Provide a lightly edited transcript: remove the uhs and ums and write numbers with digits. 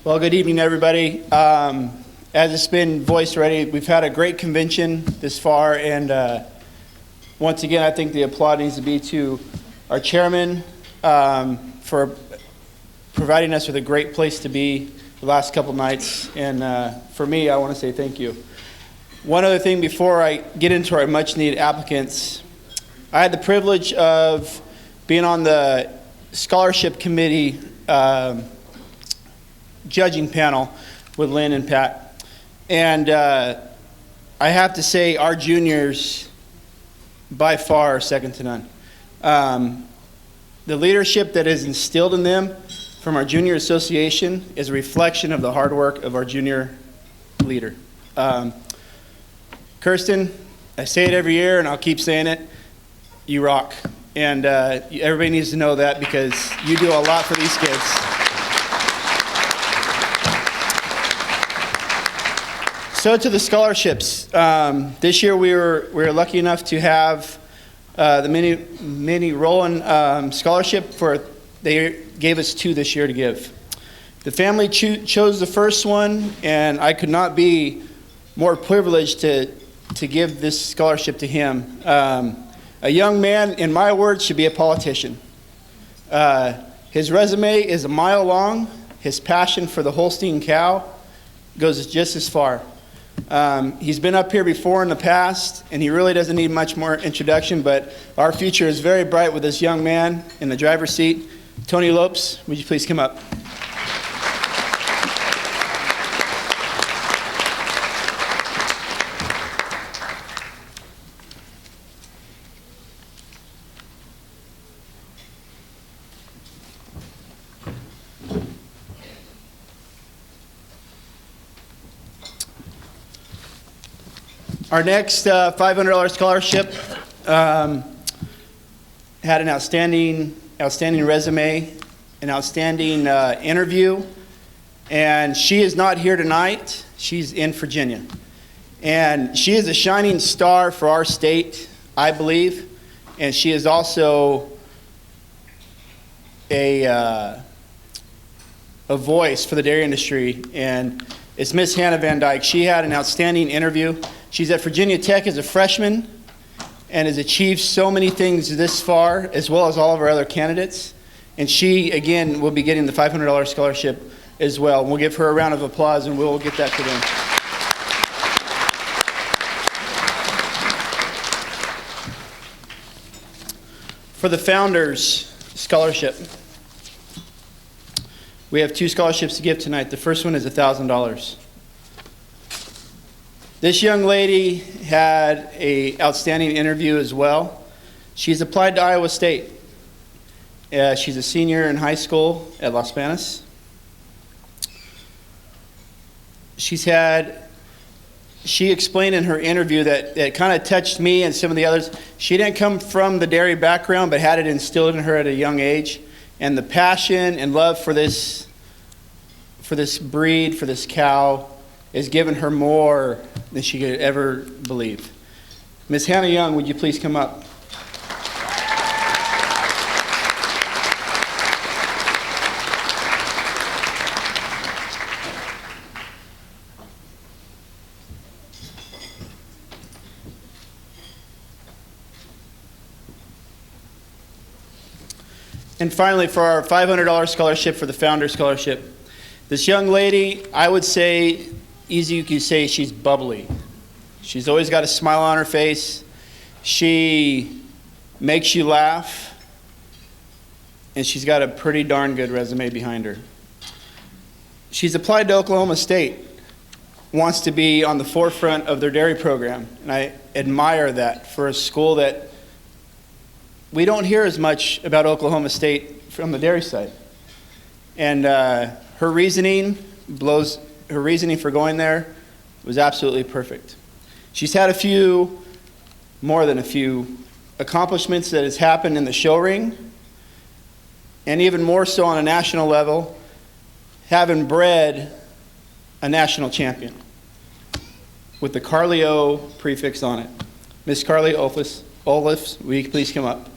Well, good evening, everybody. As it's been voiced already, we've had a great convention this far, and once again, I think the applaud needs to be to our chairman for providing us with a great place to be the last couple nights, and for me, I want to say thank you. One other thing before I get into our much-needed applicants, I had the privilege of being on the scholarship committee judging panel with Lynn and Pat. And I have to say our juniors by far are second to none. The leadership that is instilled in them from our junior association is a reflection of the hard work of our junior leader. Kirsten, I say it every year and I'll keep saying it, you rock. And everybody needs to know that because you do a lot for these kids. So to the scholarships. This year we were lucky enough to have the mini Roland scholarship. They gave us 2 this year to give. The family chose the first one, and I could not be more privileged to give this scholarship to him. A young man, in my words, should be a politician. His resume is a mile long. His passion for the Holstein cow goes just as far. He's been up here before in the past, and he really doesn't need much more introduction, but our future is very bright with this young man in the driver's seat. Tony Lopes, would you please come up? Our next $500 scholarship had an outstanding resume, an outstanding interview, and she is not here tonight. She's in Virginia. And she is a shining star for our state, I believe, and she is also a voice for the dairy industry, and it's Miss Hannah Van Dyke. She had an outstanding interview. She's at Virginia Tech as a freshman and has achieved so many things this far, as well as all of our other candidates. And she, again, will be getting the $500 scholarship as well. We'll give her a round of applause, and we'll get that to them. For the Founders Scholarship, we have 2 scholarships to give tonight. The first one is $1,000. This young lady had an outstanding interview as well. She's applied to Iowa State. She's a senior in high school at Las Banas. She explained in her interview that kind of touched me and some of the others. She didn't come from the dairy background, but had it instilled in her at a young age. And the passion and love for this breed, for this cow, has given her more than she could ever believe. Ms. Hannah Young, would you please come up? And finally, for our $500 scholarship for the Founder Scholarship, this young lady, I would say, easy you could say she's bubbly. She's always got a smile on her face. She makes you laugh. And she's got a pretty darn good resume behind her. She's applied to Oklahoma State, wants to be on the forefront of their dairy program. And I admire that for a school that we don't hear as much about Oklahoma State from the dairy side. And her reasoning for going there was absolutely perfect. She's had more than a few accomplishments that has happened in the show ring, and even more so on a national level, having bred a national champion with the Carly O prefix on it. Miss Carly Olafs, will you please come up?